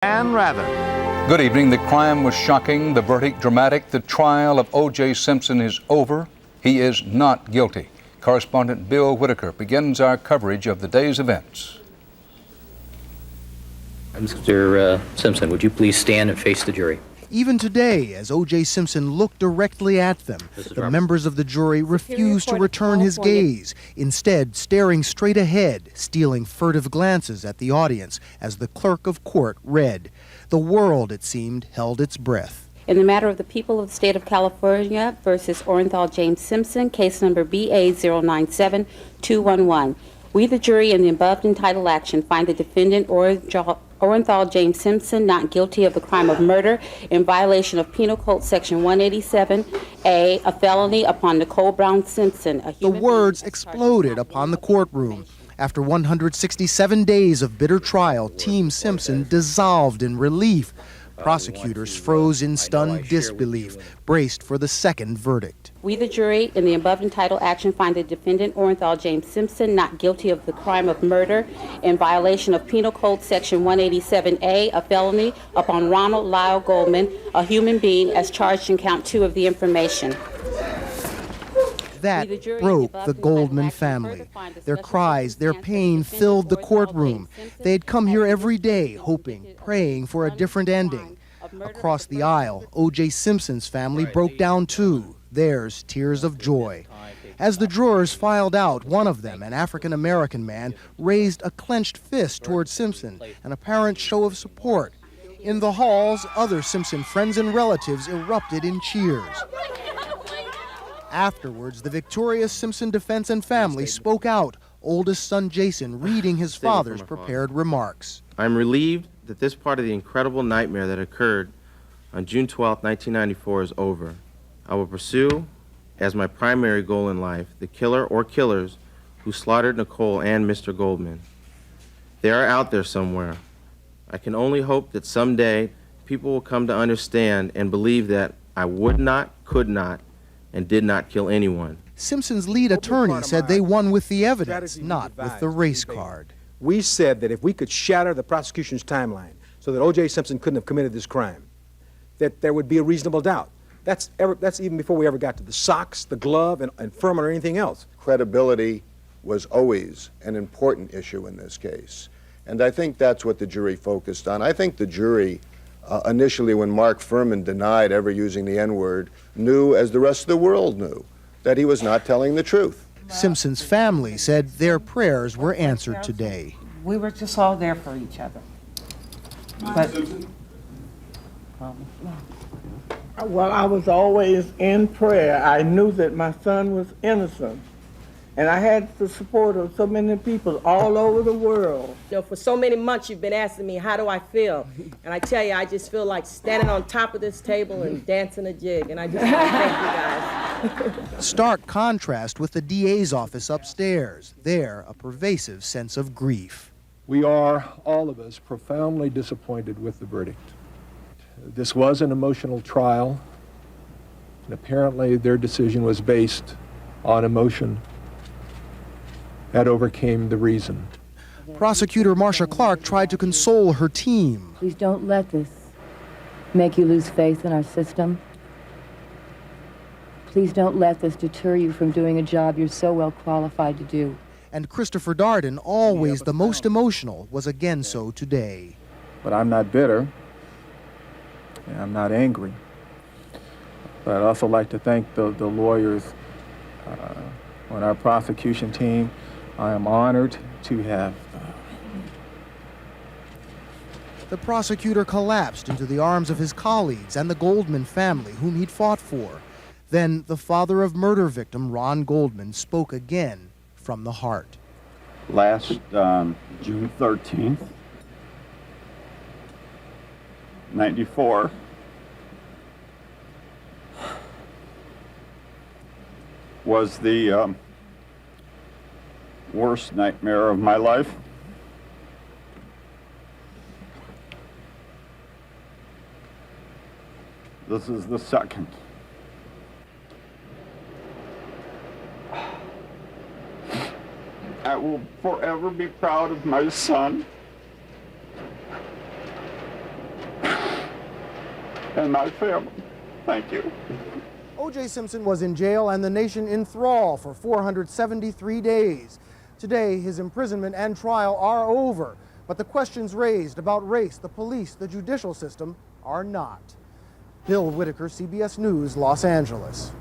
And rather. Good evening. The crime was shocking, the verdict dramatic. The trial of O.J. Simpson is over. He is not guilty. Correspondent Bill Whitaker begins our coverage of the day's events. Mr. Simpson, would you please stand and face the jury? Even today, as O.J. Simpson looked directly at them, the members of the jury refused to return his gaze, instead staring straight ahead, stealing furtive glances at the audience as the clerk of court read. The world, it seemed, held its breath. In the matter of the people of the state of California versus Orenthal James Simpson, case number BA097211. We, the jury, in the above entitled action, find the defendant Orenthal James Simpson not guilty of the crime of murder in violation of Penal Code Section 187A, a felony upon Nicole Brown Simpson. The words exploded upon the courtroom. After 167 days of bitter trial, Team Simpson dissolved in relief. Prosecutors froze in stunned disbelief, braced for the second verdict. We, the jury, in the above entitled action, find the defendant Orenthal James Simpson not guilty of the crime of murder in violation of Penal Code Section 187A, a felony upon Ronald Lyle Goldman, a human being, as charged in count 2 of the information. That broke the Goldman family. Their cries, their pain filled the courtroom. They had come here every day, hoping, praying for a different ending. Across the aisle, O.J. Simpson's family broke down too, theirs tears of joy. As the jurors filed out, one of them, an African-American man, raised a clenched fist toward Simpson, an apparent show of support. In the halls, other Simpson friends and relatives erupted in cheers. Afterwards, the victorious Simpson defense and family spoke out, oldest son Jason reading his father's prepared remarks. I'm relieved that this part of the incredible nightmare that occurred on June 12, 1994 is over. I will pursue, as my primary goal in life, the killer or killers who slaughtered Nicole and Mr. Goldman. They are out there somewhere. I can only hope that someday people will come to understand and believe that I would not, could not, and did not kill anyone. Simpson's lead attorney said they won with the evidence, not with the race card. We said that if we could shatter the prosecution's timeline so that O.J. Simpson couldn't have committed this crime, that there would be a reasonable doubt. That's even before we ever got to the socks, the glove, and Furman or anything else. Credibility was always an important issue in this case. And I think that's what the jury focused on. I think the jury initially, when Mark Furman denied ever using the N-word, knew, as the rest of the world knew, that he was not telling the truth. Simpson's family said their prayers were answered today. We were just all there for each other. But, well, I was always in prayer. I knew that my son was innocent. And I had the support of so many people all over the world. You know, for so many months you've been asking me, how do I feel? And I tell you, I just feel like standing on top of this table and dancing a jig. And I just want to thank you guys. Stark contrast with the DA's office upstairs. There, a pervasive sense of grief. We are, all of us, profoundly disappointed with the verdict. This was an emotional trial, and apparently their decision was based on emotion that overcame the reason. Prosecutor Marcia Clark tried to console her team. Please don't let this make you lose faith in our system. Please don't let this deter you from doing a job you're so well qualified to do. And Christopher Darden, always the most emotional, was again so today. But I'm not bitter, and I'm not angry. But I'd also like to thank the lawyers on our prosecution team. I am honored to have. The prosecutor collapsed into the arms of his colleagues and the Goldman family, whom he'd fought for. Then the father of murder victim Ron Goldman spoke again from the heart. Last June 13th, 94, was the worst nightmare of my life. This is the second. I will forever be proud of my son. and my family. Thank you. O.J. Simpson was in jail and the nation in thrall for 473 days. Today, his imprisonment and trial are over, but the questions raised about race, the police, the judicial system are not. Bill Whitaker, CBS News, Los Angeles.